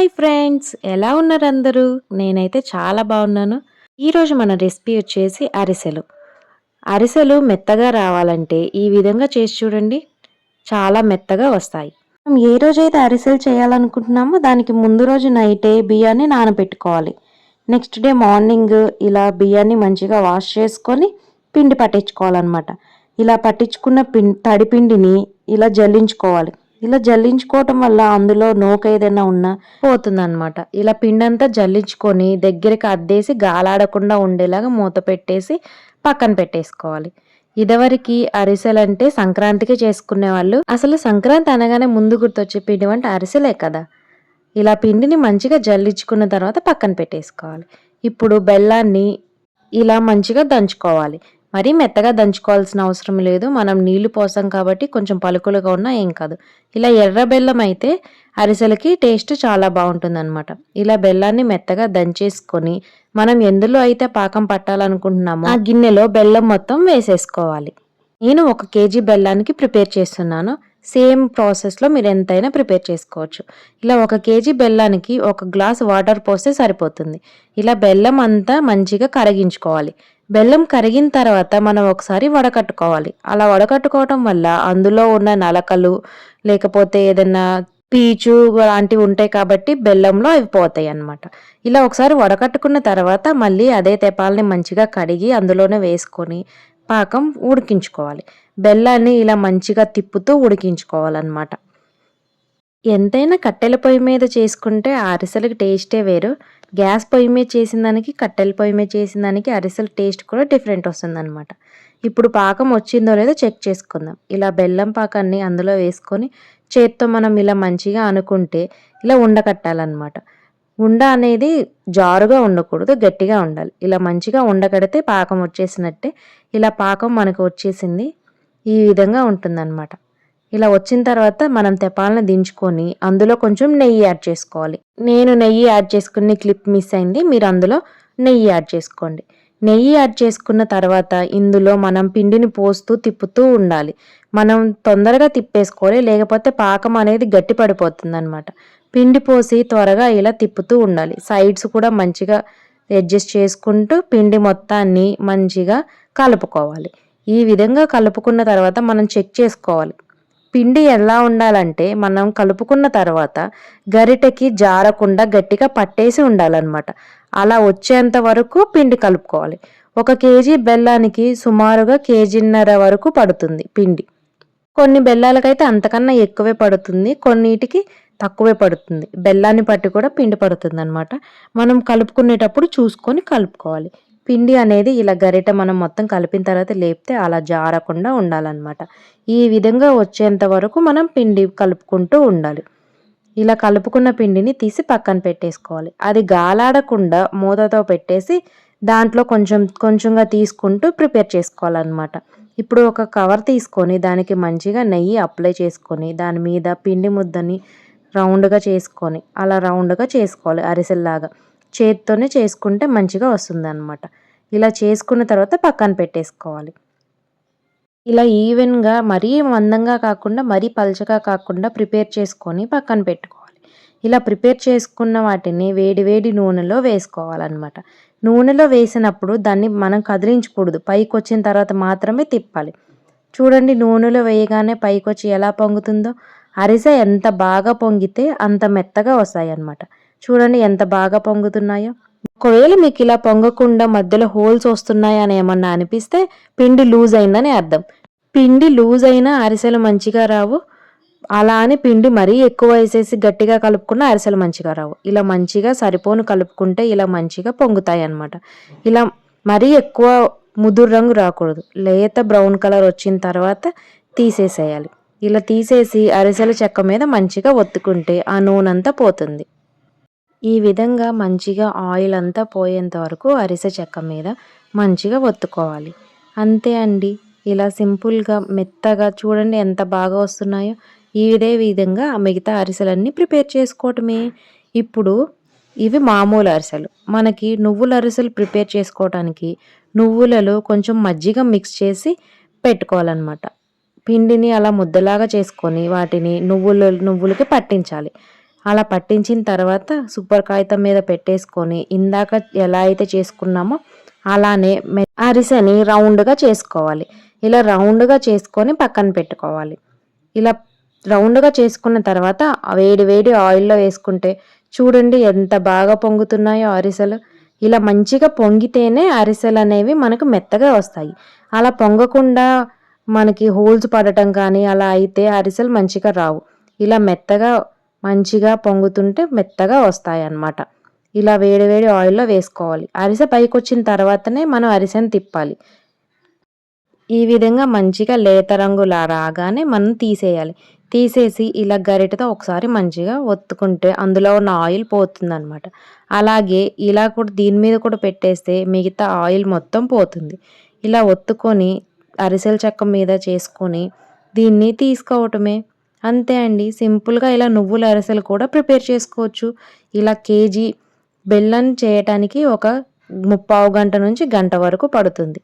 Hi friends, ఎలా ఉన్నారు అందరూ? నేనైతే చాలా బాగున్నాను. ఈరోజు మన రెసిపీ వచ్చేసి అరిసెలు. అరిసెలు మెత్తగా రావాలంటే ఈ విధంగా చేసి చూడండి. చాలా మెత్తగా వస్తాయి. మనం ఏ రోజైతే అరిసెలు చేయాలనుకుంటున్నామో దానికి ముందు రోజు నైటే బియ్యాన్ని నానబెట్టుకోవాలి. నెక్స్ట్ డే మార్నింగ్ ఇలా బియ్యాన్ని మంచిగా వాష్ చేసుకొని పిండి పట్టించుకోవాలన్నమాట. ఇలా పట్టించుకున్న తడి పిండిని ఇలా జల్లించుకోవాలి. ఇలా జల్లించుకోవటం వల్ల అందులో నూక ఏదైనా ఉన్నా పోతుందన్నమాట. ఇలా పిండి అంతా జల్లించుకొని దగ్గరికి అద్దేసి గాలాడకుండా ఉండేలాగా మూత పెట్టేసి పక్కన పెట్టేసుకోవాలి. ఇదివరకు అరిసెలంటే సంక్రాంతికి చేసుకునేవాళ్ళు. అసలు సంక్రాంతి అనగానే ముందు గుర్తొచ్చే పిండి వంట అరిసెలే కదా. ఇలా పిండిని మంచిగా జల్లించుకున్న తర్వాత పక్కన పెట్టేసుకోవాలి. ఇప్పుడు బెల్లాన్ని ఇలా మంచిగా దంచుకోవాలి. మరీ మెత్తగా దంచుకోవాల్సిన అవసరం లేదు. మనం నీళ్లు పోసాం కాబట్టి కొంచెం పలుకులుగా ఉన్నా ఏం కాదు. ఇలా ఎర్ర బెల్లం అయితే అరిసెలకి టేస్ట్ చాలా బాగుంటుందన్నమాట. ఇలా బెల్లాన్ని మెత్తగా దంచేసుకొని మనం ఎందులో అయితే పాకం పట్టాలనుకుంటున్నామో ఆ గిన్నెలో బెల్లం మొత్తం వేసేసుకోవాలి. నేను 1 కేజీ బెల్లానికి ప్రిపేర్ చేస్తున్నాను. సేమ్ ప్రాసెస్లో మీరు ఎంతైనా ప్రిపేర్ చేసుకోవచ్చు. ఇలా 1 కేజీ బెల్లానికి 1 గ్లాస్ వాటర్ పోస్తే సరిపోతుంది. ఇలా బెల్లం అంతా మంచిగా కరిగించుకోవాలి. బెల్లం కరిగిన తర్వాత మనం ఒకసారి వడకట్టుకోవాలి. అలా వడకట్టుకోవటం వల్ల అందులో ఉన్న నలకలు లేకపోతే ఏదైనా పీచు లాంటివి ఉంటాయి కాబట్టి బెల్లంలో అవి పోతాయి అన్నమాట. ఇలా ఒకసారి వడకట్టుకున్న తర్వాత మళ్ళీ అదే తెపాలని మంచిగా కడిగి అందులోనే వేసుకొని పాకం ఉడికించుకోవాలి. బెల్లాన్ని ఇలా మంచిగా తిప్పుతూ ఉడికించుకోవాలన్నమాట. ఎంతైనా కట్టెల పొయ్యి మీద చేసుకుంటే ఆ అరిసెలకి టేస్టే వేరు. గ్యాస్ పొయ్యి మీద చేసిన దానికి కట్టెల పొయ్యి మీద చేసిన దానికి అరిసెల టేస్ట్ కూడా డిఫరెంట్ వస్తుందన్నమాట. ఇప్పుడు పాకం వచ్చిందో లేదో చెక్ చేసుకుందాం. ఇలా బెల్లం పాకాన్ని అందులో వేసుకొని చేత్తో మనం ఇలా మంచిగా అనుకుంటే ఇలా ఉండకట్టాలన్నమాట. ఉండ అనేది జారుగా ఉండకూడదు, గట్టిగా ఉండాలి. ఇలా మంచిగా ఉండకడితే పాకం వచ్చేసినట్టే. ఇలా పాకం మనకు వచ్చేసింది. ఈ విధంగా ఉంటుందన్నమాట. ఇలా వచ్చిన తర్వాత మనం తెపాలను దించుకొని అందులో కొంచెం నెయ్యి యాడ్ చేసుకోవాలి. నేను నెయ్యి యాడ్ చేసుకుని క్లిప్ మిస్ అయింది. మీరు అందులో నెయ్యి యాడ్ చేసుకోండి. నెయ్యి యాడ్ చేసుకున్న తర్వాత ఇందులో మనం పిండిని పోస్తూ తిప్పుతూ ఉండాలి. మనం తొందరగా తిప్పేసుకోవాలి, లేకపోతే పాకం అనేది గట్టి పడిపోతుంది అనమాట. పిండి పోసి త్వరగా ఇలా తిప్పుతూ ఉండాలి. సైడ్స్ కూడా మంచిగా అడ్జస్ట్ చేసుకుంటూ పిండి మొత్తాన్ని మంచిగా కలుపుకోవాలి. ఈ విధంగా కలుపుకున్న తర్వాత మనం చెక్ చేసుకోవాలి. పిండి ఎలా ఉండాలంటే మనం కలుపుకున్న తర్వాత గరిటెకి జారకుండా గట్టిగా పట్టేసి ఉండాలన్నమాట. అలా వచ్చేంత వరకు పిండి కలుపుకోవాలి. 1 కేజీ బెల్లానికి సుమారుగా కేజీన్నర వరకు పడుతుంది పిండి. కొన్ని బెల్లాలకైతే అంతకన్నా ఎక్కువే పడుతుంది, కొన్నిటికి తక్కువే పడుతుంది. బెల్లాన్ని పట్టి కూడా పిండి పడుతుంది అనమాట. మనం కలుపుకునేటప్పుడు చూసుకొని కలుపుకోవాలి. పిండి అనేది ఇలా గరిట మనం మొత్తం కలిపిన తర్వాత లేపితే అలా జారకుండా ఉండాలన్నమాట. ఈ విధంగా వచ్చేంత వరకు మనం పిండి కలుపుకుంటూ ఉండాలి. ఇలా కలుపుకున్న పిండిని తీసి పక్కన పెట్టేసుకోవాలి. అది గాలాడకుండా మూతతో పెట్టేసి దాంట్లో కొంచెం కొంచెంగా తీసుకుంటూ ప్రిపేర్ చేసుకోవాలన్నమాట. ఇప్పుడు ఒక కవర్ తీసుకొని దానికి మంచిగా నెయ్యి అప్లై చేసుకొని దాని మీద పిండి ముద్దని రౌండ్గా చేసుకొని అలా రౌండ్గా చేసుకోవాలి అరిసెల్లాగా. చేత్తోనే చేసుకుంటే మంచిగా వస్తుంది అనమాట. ఇలా చేసుకున్న తర్వాత పక్కన పెట్టేసుకోవాలి. ఇలా ఈవెన్గా మరీ మందంగా కాకుండా మరీ పల్చగా కాకుండా ప్రిపేర్ చేసుకొని పక్కన పెట్టుకోవాలి. ఇలా ప్రిపేర్ చేసుకున్న వాటిని వేడి వేడి నూనెలో వేసుకోవాలన్నమాట. నూనెలో వేసినప్పుడు దాన్ని మనం కదిలించకూడదు. పైకి వచ్చిన తర్వాత మాత్రమే తిప్పాలి. చూడండి, నూనెలో వేయగానే పైకి వచ్చి ఎలా పొంగుతుందో. అరిసె ఎంత బాగా పొంగితే అంత మెత్తగా వస్తాయి అన్నమాట. చూడండి ఎంత బాగా పొంగుతున్నాయో. ఒకవేళ మీకు ఇలా పొంగకుండా మధ్యలో హోల్స్ వస్తున్నాయని ఏమన్నా అనిపిస్తే పిండి లూజ్ అయిందని అర్థం. పిండి లూజ్ అయినా అరిసెలు మంచిగా రావు. అలా అని పిండి మరీ ఎక్కువ వేసేసి గట్టిగా కలుపుకున్న అరిసెలు మంచిగా రావు. ఇలా మంచిగా సరిపోను కలుపుకుంటే ఇలా మంచిగా పొంగుతాయి అన్నమాట. ఇలా మరీ ఎక్కువ ముదురు రంగు రాకూడదు. లేత బ్రౌన్ కలర్ వచ్చిన తర్వాత తీసేసేయాలి. ఇలా తీసేసి అరిసెల చెక్క మీద మంచిగా ఒత్తుకుంటే ఆ నూనెంతా పోతుంది. ఈ విధంగా మంచిగా ఆయిల్ అంతా పోయేంత వరకు అరిసె చెక్క మీద మంచిగా ఒత్తుకోవాలి. అంతే అండి. ఇలా సింపుల్గా మెత్తగా చూడండి ఎంత బాగా వస్తున్నాయో. ఇదే విధంగా మిగతా అరిసెలన్నీ ప్రిపేర్ చేసుకోవటమే. ఇప్పుడు ఇవి మామూలు అరిసెలు. మనకి నువ్వుల అరిసెలు ప్రిపేర్ చేసుకోవడానికి నువ్వులలో కొంచెం మజ్జిగ మిక్స్ చేసి పెట్టుకోవాలన్నమాట. పిండిని అలా ముద్దలాగా చేసుకొని వాటిని నువ్వులకి పట్టించాలి. అలా పట్టించిన తర్వాత సూపర్ కాగితం మీద పెట్టేసుకొని ఇందాక ఎలా అయితే చేసుకున్నామో అలానే అరిసెని రౌండ్గా చేసుకోవాలి. ఇలా రౌండ్గా చేసుకొని పక్కన పెట్టుకోవాలి. ఇలా రౌండ్గా చేసుకున్న తర్వాత వేడి వేడి ఆయిల్లో వేసుకుంటే చూడండి ఎంత బాగా పొంగుతున్నాయో అరిసెలు. ఇలా మంచిగా పొంగితేనే అరిసెలు అనేవి మనకు మెత్తగా వస్తాయి. అలా పొంగకుండా మనకి హోల్స్ పడటం కానీ అలా అయితే అరిసెలు మంచిగా రావు. ఇలా మెత్తగా మంచిగా పొంగుతుంటే మెత్తగా వస్తాయి అన్నమాట. ఇలా వేడి వేడి ఆయిల్లో వేసుకోవాలి. అరిసె పైకి వచ్చిన తర్వాతనే మనం అరిసెను తిప్పాలి. ఈ విధంగా మంచిగా లేత రంగులా రాగానే మనం తీసేయాలి. తీసేసి ఇలా గరిటెతో ఒకసారి మంచిగా ఒత్తుకుంటే అందులో ఉన్న ఆయిల్ పోతుందనమాట. అలాగే ఇలా కూడా దీని మీద కూడా పెట్టేస్తే మిగతా ఆయిల్ మొత్తం పోతుంది. ఇలా ఒత్తుకొని అరిసెల చెక్క మీద చేసుకొని దీన్ని తీసుకోవటమే. అంతే అండి. సింపుల్‌గా ఇలా నువ్వుల అరిసెలు కూడా ప్రిపేర్ చేసుకోవచ్చు. ఇలా కేజీ బెల్లం చేయటానికి ఒక ముప్పావు గంట నుంచి గంట వరకు పడుతుంది.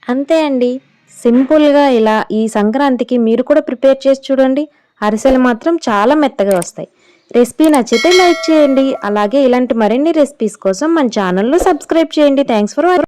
అంతే అండి. సింపుల్‌గా ఇలా ఈ సంక్రాంతికి మీరు కూడా ప్రిపేర్ చేసి చూడండి. అరిసెలు మాత్రం చాలా మెత్తగా వస్తాయి. రెసిపీ నచ్చితే లైక్ చేయండి. అలాగే ఇలాంటి మరిన్ని రెసిపీస్ కోసం మన ఛానల్‌ను సబ్స్క్రైబ్ చేయండి. Thanks for watching.